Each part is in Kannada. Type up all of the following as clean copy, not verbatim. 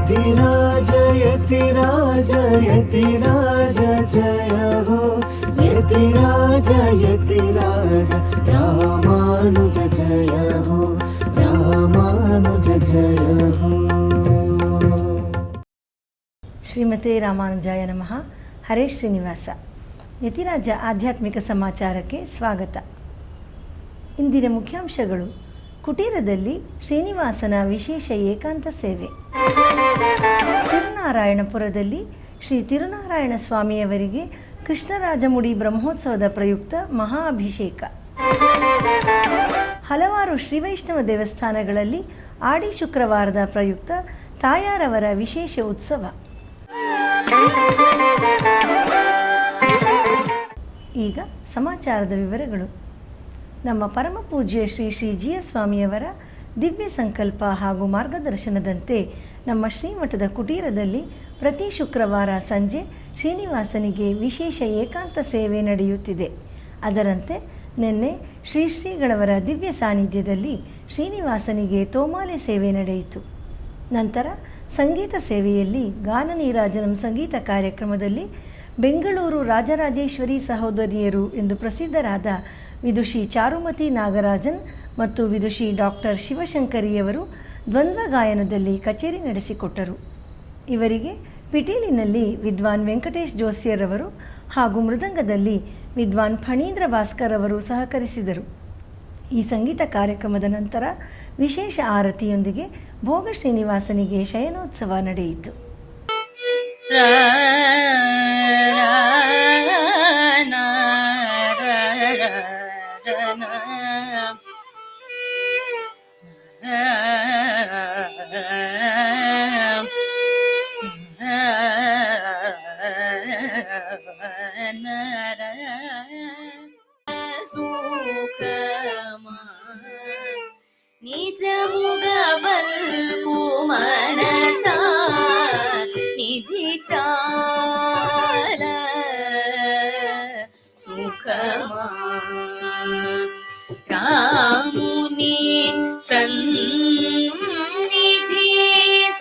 यतिराज यतिराज यतिराज जय हो यतिराज यतिराज रामानुज जय हो रामानुज जय हो। ಶ್ರೀಮತೆ ರಾಮಾನುಜಾಯ ನಮಃ. ಹರೇ ಶ್ರೀನಿವಾಸ. ಯತಿರಾಜ ಆಧ್ಯಾತ್ಮಿಕ ಸಮಾಚಾರಕ್ಕೆ ಸ್ವಾಗತ. ಇಂದಿನ ಮುಖ್ಯಾಂಶಗಳು: ಕುಟೀರದಲ್ಲಿ ಶ್ರೀನಿವಾಸನ ವಿಶೇಷ ಏಕಾಂತ ಸೇವೆ. ತಿರುನಾರಾಯಣಪುರದಲ್ಲಿ ಶ್ರೀ ತಿರುನಾರಾಯಣ ಸ್ವಾಮಿಯವರಿಗೆ ಕೃಷ್ಣರಾಜಮುಡಿ ಬ್ರಹ್ಮೋತ್ಸವದ ಪ್ರಯುಕ್ತ ಮಹಾ ಅಭಿಷೇಕ. ಹಲವಾರು ಶ್ರೀವೈಷ್ಣವ ದೇವಸ್ಥಾನಗಳಲ್ಲಿ ಆಡಿ ಶುಕ್ರವಾರದ ಪ್ರಯುಕ್ತ ತಾಯಾರವರ ವಿಶೇಷ ಉತ್ಸವ. ಈಗ ಸಮಾಚಾರದ ವಿವರಗಳು. ನಮ್ಮ ಪರಮ ಪೂಜ್ಯ ಶ್ರೀ ಶ್ರೀ ಜಿ ಎಸ್ ಸ್ವಾಮಿಯವರ ದಿವ್ಯ ಸಂಕಲ್ಪ ಹಾಗೂ ಮಾರ್ಗದರ್ಶನದಂತೆ ನಮ್ಮ ಶ್ರೀಮಠದ ಕುಟೀರದಲ್ಲಿ ಪ್ರತಿ ಶುಕ್ರವಾರ ಸಂಜೆ ಶ್ರೀನಿವಾಸನಿಗೆ ವಿಶೇಷ ಏಕಾಂತ ಸೇವೆ ನಡೆಯುತ್ತಿದೆ. ಅದರಂತೆ ನಿನ್ನೆ ಶ್ರೀ ಶ್ರೀಗಳವರ ದಿವ್ಯ ಸಾನ್ನಿಧ್ಯದಲ್ಲಿ ಶ್ರೀನಿವಾಸನಿಗೆ ತೋಮಾಲೆ ಸೇವೆ ನಡೆಯಿತು. ನಂತರ ಸಂಗೀತ ಸೇವೆಯಲ್ಲಿ ಗಾನ ನೀರಾಜನಂ ಸಂಗೀತ ಕಾರ್ಯಕ್ರಮದಲ್ಲಿ ಬೆಂಗಳೂರು ರಾಜರಾಜೇಶ್ವರಿ ಸಹೋದರಿಯರು ಎಂದು ಪ್ರಸಿದ್ಧರಾದ ವಿದುಷಿ ಚಾರುಮತಿ ನಾಗರಾಜನ್ ಮತ್ತು ವಿದುಷಿ ಡಾಕ್ಟರ್ ಶಿವಶಂಕರಿಯವರು ದ್ವಂದ್ವ ಗಾಯನದಲ್ಲಿ ಕಚೇರಿ ನಡೆಸಿಕೊಟ್ಟರು. ಇವರಿಗೆ ಪಿಟೀಲಿನಲ್ಲಿ ವಿದ್ವಾನ್ ವೆಂಕಟೇಶ್ ಜೋಸ್ಯರವರು ಹಾಗೂ ಮೃದಂಗದಲ್ಲಿ ವಿದ್ವಾನ್ ಫಣೀಂದ್ರ ಭಾಸ್ಕರ್ ಅವರು ಸಹಕರಿಸಿದರು. ಈ ಸಂಗೀತ ಕಾರ್ಯಕ್ರಮದ ನಂತರ ವಿಶೇಷ ಆರತಿಯೊಂದಿಗೆ ಭೋಗ ಶ್ರೀನಿವಾಸನಿಗೆ ಶಯನೋತ್ಸವ ನಡೆಯಿತು. ನಿಜ ಮುಗಬಲ್ಕು ಮನಸ ನಿಧಿ ಚಾಲ ಸುಖಮಾ ರಾಮುನಿ ಸನ್ನಿಧಿ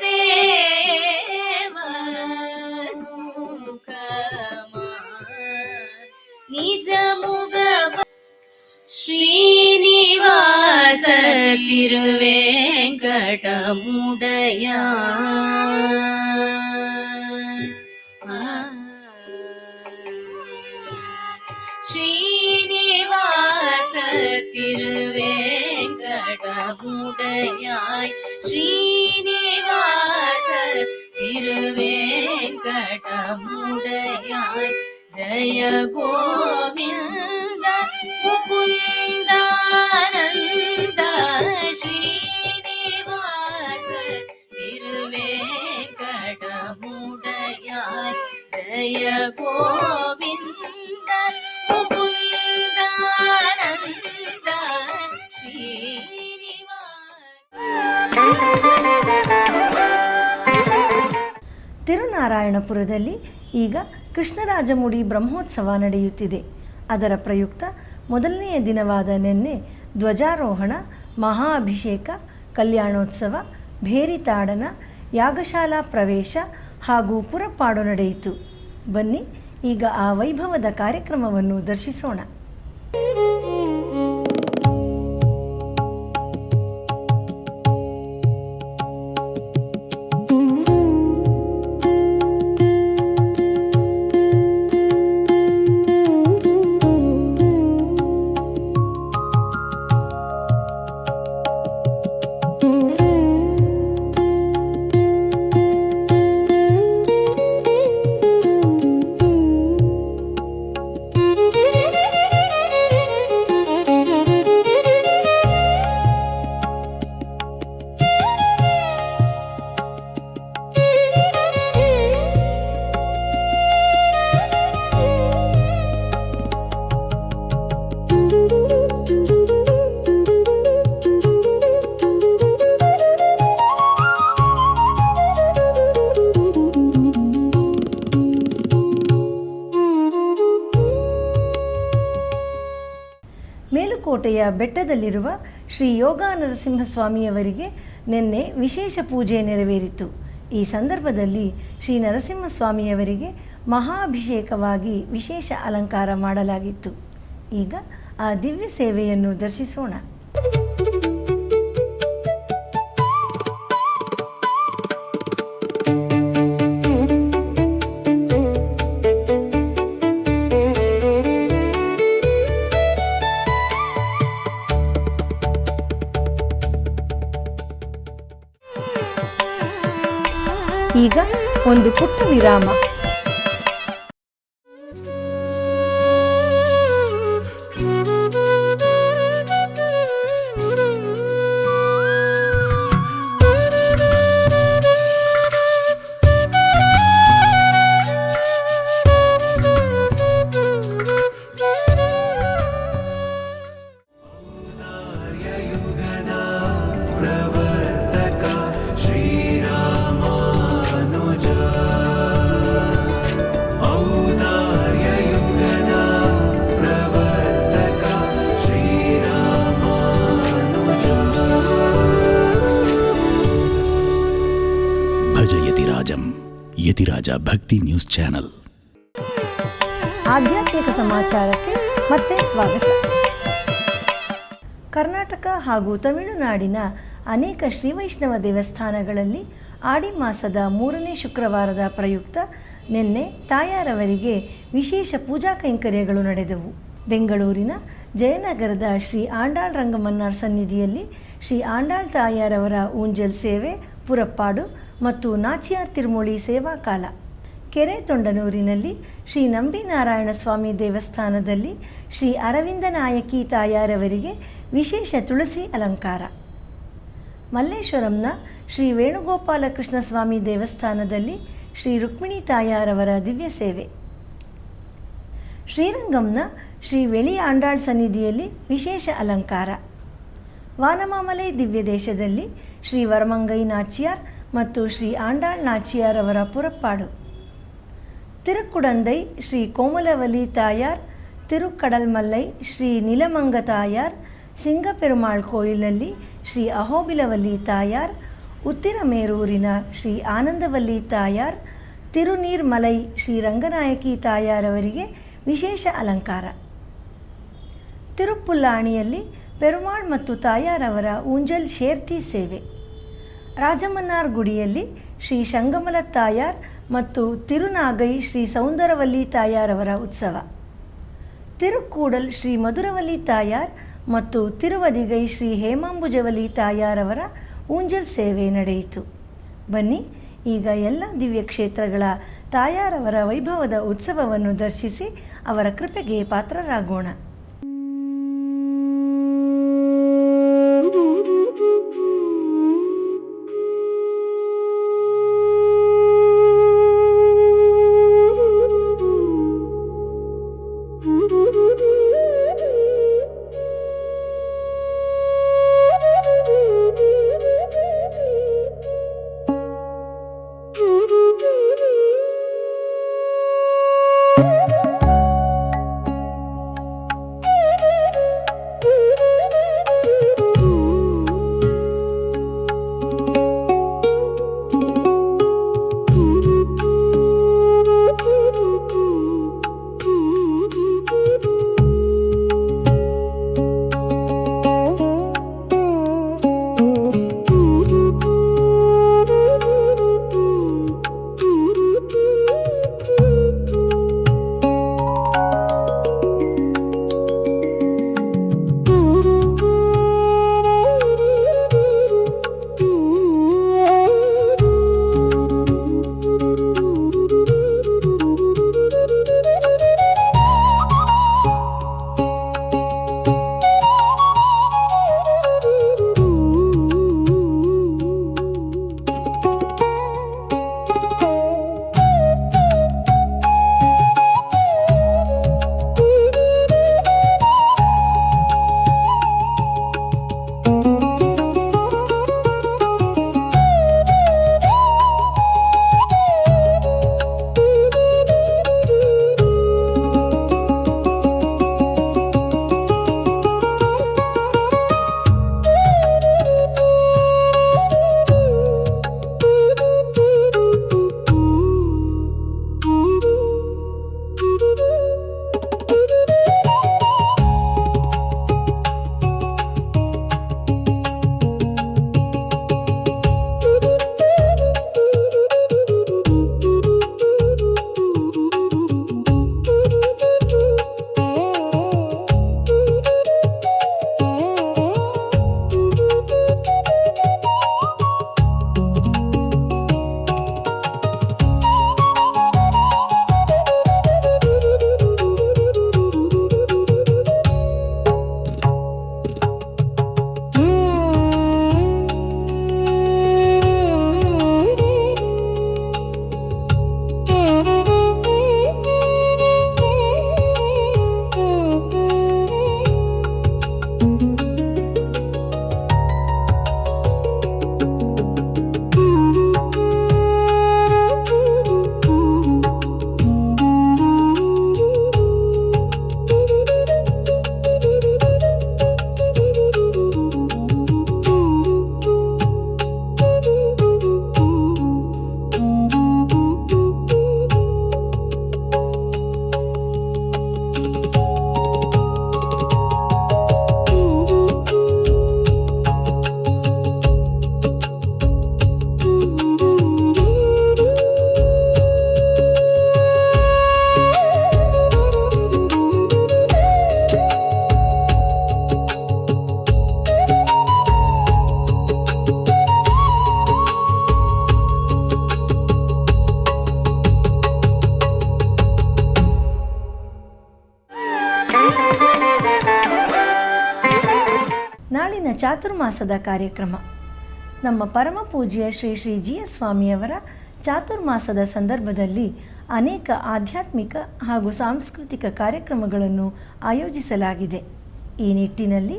ಸೇವ ಸುಖಮಾ ನಿಜ ಮುಗಬ ಶ್ರೀನಿವಾಸ ತಿರುವೆಂಕಟಮುಡಯ ಶ್ರೀನಿವಾಸ ತಿರುವೆಂಕಟಮುಡಯಾಯ್ ಶ್ರೀನಿವಾಸ ತಿರುವೆಂಕಟಮುಡಯಾಯ್ ಜಯ ಗೋವಿಂದ ಮುಕುಂದಾನಂದ ಶ್ರೀನಿವಾಸ ತಿರುವೆಂಕಟಮುಡಯಾಯ್ ಜಯ ಗೋವಿಂದ ಮುಕುಂದಾನಂದ ಶ್ರೀನಿವಾಸ. ತಿರುನಾರಾಯಣಪುರದಲ್ಲಿ ಈಗ ಕೃಷ್ಣರಾಜಮುಡಿ ಬ್ರಹ್ಮೋತ್ಸವ ನಡೆಯುತ್ತಿದೆ. ಅದರ ಪ್ರಯುಕ್ತ ಮೊದಲನೆಯ ದಿನವಾದ ನಿನ್ನೆ ಧ್ವಜಾರೋಹಣ, ಮಹಾ ಅಭಿಷೇಕ, ಕಲ್ಯಾಣೋತ್ಸವ, ಭೇರಿತಾಡನ, ಯಾಗಶಾಲಾ ಪ್ರವೇಶ ಹಾಗೂ ಪುರಪಾಡು ನಡೆಯಿತು. ಬನ್ನಿ ಈಗ ಆ ವೈಭವದ ಕಾರ್ಯಕ್ರಮವನ್ನು ದರ್ಶಿಸೋಣ. ಮೇಲುಕೋಟೆಯ ಬೆಟ್ಟದಲ್ಲಿರುವ ಶ್ರೀ ಯೋಗ ನರಸಿಂಹಸ್ವಾಮಿಯವರಿಗೆ ನಿನ್ನೆ ವಿಶೇಷ ಪೂಜೆ ನೆರವೇರಿತು. ಈ ಸಂದರ್ಭದಲ್ಲಿ ಶ್ರೀ ನರಸಿಂಹಸ್ವಾಮಿಯವರಿಗೆ ಮಹಾಭಿಷೇಕವಾಗಿ ವಿಶೇಷ ಅಲಂಕಾರ ಮಾಡಲಾಗಿತ್ತು. ಈಗ ಆ ದಿವ್ಯ ಸೇವೆಯನ್ನು ದರ್ಶಿಸೋಣ. ಈಗ ಒಂದು ಪುಟ್ಟ ವಿರಾಮ. ಯತಿರಾಜ ಭಕ್ತಿ ನ್ಯೂಸ್ ಚಾನೆಲ್. ಆಧ್ಯಾತ್ಮಿಕ ಸಮಾಚಾರಕ್ಕೆ ಮತ್ತೆ ಸ್ವಾಗತ. ಕರ್ನಾಟಕ ಹಾಗೂ ತಮಿಳುನಾಡಿನ ಅನೇಕ ಶ್ರೀವೈಷ್ಣವ ದೇವಸ್ಥಾನಗಳಲ್ಲಿ ಆಡಿ ಮಾಸದ 3ನೇ ಶುಕ್ರವಾರದ ಪ್ರಯುಕ್ತ ನಿನ್ನೆ ತಾಯಾರವರಿಗೆ ವಿಶೇಷ ಪೂಜಾ ಕೈಂಕರ್ಯಗಳು ನಡೆದವು. ಬೆಂಗಳೂರಿನ ಜಯನಗರದ ಶ್ರೀ ಆಂಡಾಳ್ ರಂಗಮನ್ನಾರ್ ಸನ್ನಿಧಿಯಲ್ಲಿ ಶ್ರೀ ಆಂಡಾಳ್ ತಾಯಾರವರ ಊಂಜಲ್ ಸೇವೆ, ಪುರಪ್ಪಾಡು ಮತ್ತು ನಾಚಿಯಾರ್ ತಿರುಮುಳಿ ಸೇವಾಕಾಲ. ಕೆರೆ ತೊಂಡನೂರಿನಲ್ಲಿ ಶ್ರೀ ನಂಬಿನಾರಾಯಣ ಸ್ವಾಮಿ ದೇವಸ್ಥಾನದಲ್ಲಿ ಶ್ರೀ ಅರವಿಂದ ನಾಯಕಿ ತಾಯಾರವರಿಗೆ ವಿಶೇಷ ತುಳಸಿ ಅಲಂಕಾರ. ಮಲ್ಲೇಶ್ವರಂನ ಶ್ರೀ ವೇಣುಗೋಪಾಲಕೃಷ್ಣ ಸ್ವಾಮಿ ದೇವಸ್ಥಾನದಲ್ಲಿ ಶ್ರೀ ರುಕ್ಮಿಣಿ ತಾಯಾರವರ ದಿವ್ಯ ಸೇವೆ. ಶ್ರೀರಂಗಂನ ಶ್ರೀ ವೆಳಿ ಆಂಡಾಳ್ ಸನ್ನಿಧಿಯಲ್ಲಿ ವಿಶೇಷ ಅಲಂಕಾರ. ವಾನಮಾಮಲೈ ದಿವ್ಯ ದೇಶದಲ್ಲಿ ಶ್ರೀ ವರಮಂಗೈ ನಾಚಿಯಾರ್ ಮತ್ತು ಶ್ರೀ ಆಂಡಾಳ್ ನಾಚಿಯಾರ್ ಅವರ ಪುರಪ್ಪಾಡು. ತಿರುಕ್ಕುಡಂದೈ ಶ್ರೀ ಕೋಮಲವಲ್ಲಿ ತಾಯಾರ್, ತಿರುಕ್ಕಡಲ್ಮಲ್ಲೈ ಶ್ರೀ ನಿಲಮಂಗ ತಾಯಾರ್, ಸಿಂಗಪೆರುಮಾಳ್ ಕೋಯಿಲ್ನಲ್ಲಿ ಶ್ರೀ ಅಹೋಬಿಲವಲ್ಲಿ ತಾಯಾರ್, ಉತ್ತಿರಮೇರೂರಿನ ಶ್ರೀ ಆನಂದವಲ್ಲಿ ತಾಯಾರ್, ತಿರುನೀರ್ಮಲೈ ಶ್ರೀ ರಂಗನಾಯಕಿ ತಾಯಾರವರಿಗೆ ವಿಶೇಷ ಅಲಂಕಾರ. ತಿರುಪ್ಪುಲ್ಲಾಣಿಯಲ್ಲಿ ಪೆರುಮಾಳ್ ಮತ್ತು ತಾಯಾರವರ ಊಂಜಲ್ ಶೇರ್ತಿ ಸೇವೆ. ರಾಜಮನ್ನಾರ್ ಗುಡಿಯಲ್ಲಿ ಶ್ರೀ ಶಂಗಮಲ ತಾಯಾರ್ ಮತ್ತು ತಿರುನಾಗೈ ಶ್ರೀ ಸೌಂದರವಲ್ಲಿ ತಾಯಾರವರ ಉತ್ಸವ. ತಿರುಕ್ಕೂಡಲ್ ಶ್ರೀ ಮಧುರವಲ್ಲಿ ತಾಯಾರ್ ಮತ್ತು ತಿರುವದಿಗೈ ಶ್ರೀ ಹೇಮಾಂಬುಜವಲ್ಲಿ ತಾಯಾರವರ ಊಂಜಲ್ ಸೇವೆ ನಡೆಯಿತು. ಬನ್ನಿ, ಈಗ ಎಲ್ಲ ದಿವ್ಯ ಕ್ಷೇತ್ರಗಳ ತಾಯಾರವರ ವೈಭವದ ಉತ್ಸವವನ್ನು ದರ್ಶಿಸಿ ಅವರ ಕೃಪೆಗೆ ಪಾತ್ರರಾಗೋಣ. ಚಾತುರ್ಮಾಸದ ಕಾರ್ಯಕ್ರಮ. ನಮ್ಮ ಪರಮ ಪೂಜ್ಯ ಶ್ರೀ ಶ್ರೀ ಜಿ ಎಸ್ ಸ್ವಾಮಿಯವರ ಚಾತುರ್ಮಾಸದ ಸಂದರ್ಭದಲ್ಲಿ ಅನೇಕ ಆಧ್ಯಾತ್ಮಿಕ ಹಾಗೂ ಸಾಂಸ್ಕೃತಿಕ ಕಾರ್ಯಕ್ರಮಗಳನ್ನು ಆಯೋಜಿಸಲಾಗಿದೆ. ಈ ನಿಟ್ಟಿನಲ್ಲಿ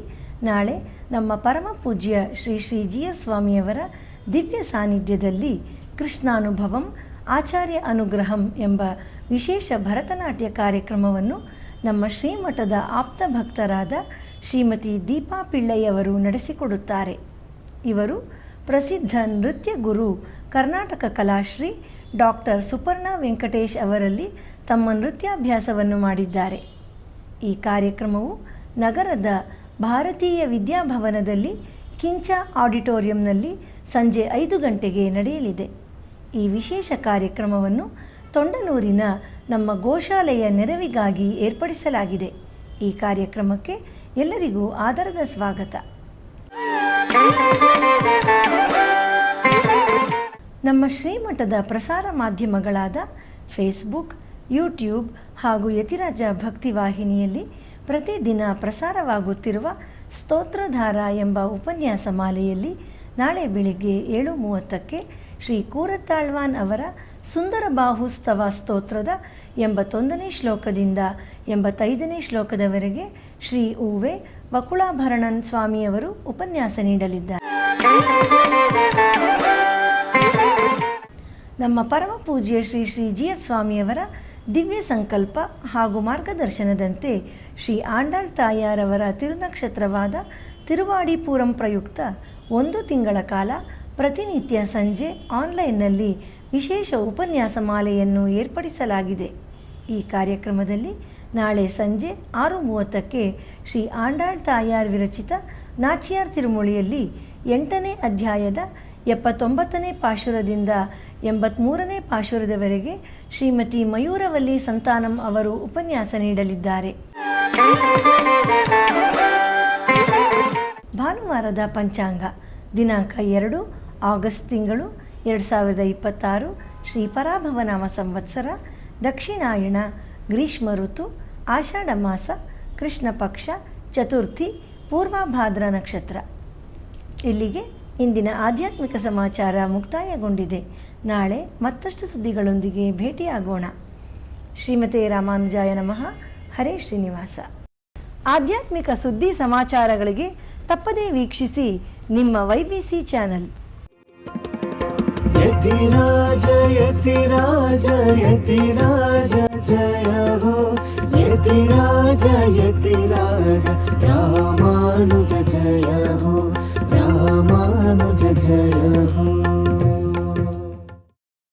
ನಾಳೆ ನಮ್ಮ ಪರಮ ಪೂಜ್ಯ ಶ್ರೀ ಶ್ರೀ ಜಿ ಎಸ್ ಸ್ವಾಮಿಯವರ ದಿವ್ಯ ಸಾನ್ನಿಧ್ಯದಲ್ಲಿ ಕೃಷ್ಣಾನುಭವಂ ಆಚಾರ್ಯ ಅನುಗ್ರಹಂ ಎಂಬ ವಿಶೇಷ ಭರತನಾಟ್ಯ ಕಾರ್ಯಕ್ರಮವನ್ನು ನಮ್ಮ ಶ್ರೀಮಠದ ಆಪ್ತ ಭಕ್ತರಾದ ಶ್ರೀಮತಿ ದೀಪಾ ಪಿಳ್ಳೈಯವರು ನಡೆಸಿಕೊಡುತ್ತಾರೆ. ಇವರು ಪ್ರಸಿದ್ಧ ನೃತ್ಯ ಗುರು ಕರ್ನಾಟಕ ಕಲಾಶ್ರೀ ಡಾಕ್ಟರ್ ಸುಪರ್ಣಾ ವೆಂಕಟೇಶ್ ಅವರಲ್ಲಿ ತಮ್ಮ ನೃತ್ಯಾಭ್ಯಾಸವನ್ನು ಮಾಡಿದ್ದಾರೆ. ಈ ಕಾರ್ಯಕ್ರಮವು ನಗರದ ಭಾರತೀಯ ವಿದ್ಯಾಭವನದಲ್ಲಿ ಕಿಂಚ ಆಡಿಟೋರಿಯಂನಲ್ಲಿ ಸಂಜೆ 5 ಗಂಟೆಗೆ ನಡೆಯಲಿದೆ. ಈ ವಿಶೇಷ ಕಾರ್ಯಕ್ರಮವನ್ನು ತೊಂಡನೂರಿನ ನಮ್ಮ ಗೋಶಾಲೆಯ ನೆರವಿಗಾಗಿ ಏರ್ಪಡಿಸಲಾಗಿದೆ. ಈ ಕಾರ್ಯಕ್ರಮಕ್ಕೆ ಎಲ್ಲರಿಗೂ ಆದರದ ಸ್ವಾಗತ. ನಮ್ಮ ಶ್ರೀಮಠದ ಪ್ರಸಾರ ಮಾಧ್ಯಮಗಳಾದ ಫೇಸ್ಬುಕ್, ಯೂಟ್ಯೂಬ್ ಹಾಗೂ ಯತಿರಾಜ ಭಕ್ತಿವಾಹಿನಿಯಲ್ಲಿ ಪ್ರತಿದಿನ ಪ್ರಸಾರವಾಗುತ್ತಿರುವ ಸ್ತೋತ್ರಧಾರ ಎಂಬ ಉಪನ್ಯಾಸ ಮಾಲೆಯಲ್ಲಿ ನಾಳೆ ಬೆಳಿಗ್ಗೆ 7:30ಕ್ಕೆ ಶ್ರೀ ಕೂರತ್ತಾಳ್ವಾನ್ ಅವರ ಸುಂದರ ಬಾಹುಸ್ತವ ಸ್ತೋತ್ರದ 81ನೇ ಶ್ಲೋಕದಿಂದ 85ನೇ ಶ್ಲೋಕದವರೆಗೆ ಶ್ರೀ ಉವೆ ಬಕುಳಾಭರಣನ್ ಸ್ವಾಮಿಯವರು ಉಪನ್ಯಾಸ ನೀಡಲಿದ್ದಾರೆ. ನಮ್ಮ ಪರಮ ಪೂಜ್ಯ ಶ್ರೀ ಶ್ರೀ ಜಿ ಎಸ್ ಸ್ವಾಮಿಯವರ ದಿವ್ಯ ಸಂಕಲ್ಪ ಹಾಗೂ ಮಾರ್ಗದರ್ಶನದಂತೆ ಶ್ರೀ ಆಂಡಾಳ್ ತಾಯಾರವರ ತಿರುನಕ್ಷತ್ರವಾದ ತಿರುವಾಡಿಪೂರಂ ಪ್ರಯುಕ್ತ 1 ತಿಂಗಳ ಕಾಲ ಪ್ರತಿನಿತ್ಯ ಸಂಜೆ ಆನ್ಲೈನ್ನಲ್ಲಿ ವಿಶೇಷ ಉಪನ್ಯಾಸ ಮಾಲೆಯನ್ನು ಏರ್ಪಡಿಸಲಾಗಿದೆ. ಈ ಕಾರ್ಯಕ್ರಮದಲ್ಲಿ ನಾಳೆ ಸಂಜೆ 6:30ಕ್ಕೆ ಶ್ರೀ ಆಂಡಾಳ್ ತಾಯಾರ್ ವಿರಚಿತ ನಾಚಿಯಾರ್ ತಿರುಮೊಳಿಯಲ್ಲಿ 8ನೇ ಅಧ್ಯಾಯದ 79ನೇ ಪಾಶುರದಿಂದ 83ನೇ ಪಾಶುರದವರೆಗೆ ಶ್ರೀಮತಿ ಮಯೂರವಲ್ಲಿ ಸಂತಾನಂ ಅವರು ಉಪನ್ಯಾಸ ನೀಡಲಿದ್ದಾರೆ. ಭಾನುವಾರದ ಪಂಚಾಂಗ ದಿನಾಂಕ 2 ಆಗಸ್ಟ್ ತಿಂಗಳು 2026 ಶ್ರೀ ಪರಾಭವನಾಮ ಸಂವತ್ಸರ ದಕ್ಷಿಣಾಯಣ ಗ್ರೀಷ್ಮ ಋತು ಆಷಾಢ ಮಾಸ ಕೃಷ್ಣ ಪಕ್ಷ ಚತುರ್ಥಿ ಪೂರ್ವಭಾದ್ರ ನಕ್ಷತ್ರ. ಇಲ್ಲಿಗೆ ಇಂದಿನ ಆಧ್ಯಾತ್ಮಿಕ ಸಮಾಚಾರ ಮುಕ್ತಾಯಗೊಂಡಿದೆ. ನಾಳೆ ಮತ್ತಷ್ಟು ಸುದ್ದಿಗಳೊಂದಿಗೆ ಭೇಟಿಯಾಗೋಣ. ಶ್ರೀಮತೆ ರಾಮಾನುಜಾಯ ನಮಃ. ಹರೇ ಶ್ರೀನಿವಾಸ. ಆಧ್ಯಾತ್ಮಿಕ ಸುದ್ದಿ ಸಮಾಚಾರಗಳಿಗೆ ತಪ್ಪದೇ ವೀಕ್ಷಿಸಿ ನಿಮ್ಮ YBC ಚಾನಲ್. ಯತಿರಾಜ ಯತಿರಾಜ ಯತಿರಾಜ ಜಯ ಹೋ ಯತಿರಾಜ ಯತಿರಾಜ ರಾಮಾನುಜ ಜಯ ಹೋ ರಾಮಾನುಜ ಜಯ ಹೋ.